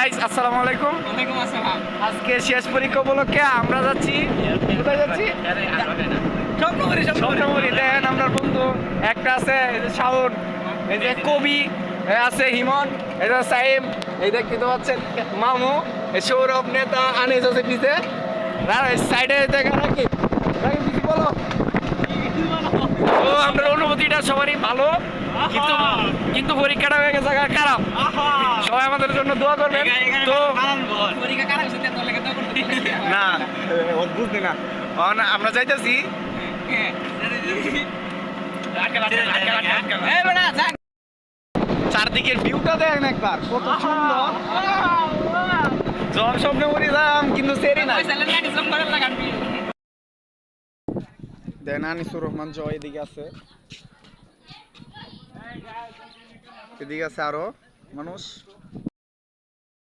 Guys আসসালামু আলাইকুম। ওয়ালাইকুম আসসালাম। আজকে শেষ পরীক্ষা উপলক্ষে আমরা যাচ্ছি, কোথায় যাচ্ছি? স্বপ্নপুরী। দেখেন আমরা বন্ধু একটা আছে এই যে শাওন, এই যে কবি আছে হিমন, এই যে সাইম, এই দেখতে তো পাচ্ছেন মামু, এই সৌরভ নেতা আনিস আছে পিছে, আর সাইডে দেখা রাখি কিছু বলো। তো আমাদের অনুভূতিটা সবারই ভালো, কিন্তু কিন্তু পরীক্ষাটা হয়ে গেছে খারাপ। সবাই আমাদের জন্য দোয়া করবেন। তো না বুঝলি না, আমরা যাইতেছি চারদিকের ভিউটা দেখেন একবার, কত সুন্দর। জ্বর স্বপ্নে মরিলাম কিন্তু সেরি না। দেন আনিসুর রহমান জয় এদিকে আছে, এদিকে আছে আরো মানুষ।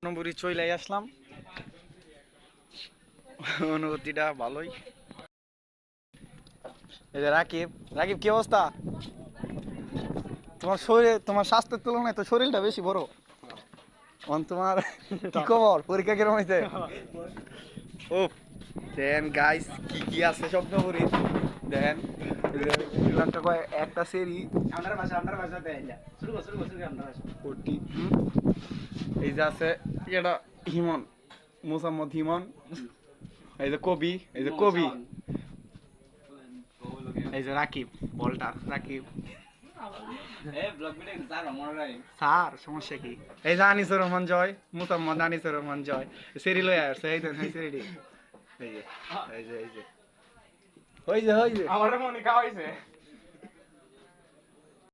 নম্বরই চইলাই আসলাম, অনুভূতিটা ভালোই। এই যে রাকিব, রাকিব কি অবস্থা? তোমার শরীরে, তোমার স্বাস্থ্যের তুলনায় তো শরীরটা বেশি বড়। তোমার কি খবর? পরীক্ষা কিরকম হয়েছে? ও দেন গাইস কি কি আছে স্বপ্নপুরী দেন, একটা সেরি এই যে আছে এটা হিমন, মোসাম্মদ হিমন, এই যে কবি, এই যে কবি, এই যে রাকিব বলটা রাকিব স্যার সমস্যা কি? এই যে আনিসুর রহমান জয়, মোসাম্মদ আনিসুর রহমান জয় সেরি লয়ে আসছে, এই দেন এই সেরিডি, এই যে এই যে এই যে ওই যে ওই যে আমার মনে খাওয়াইছে।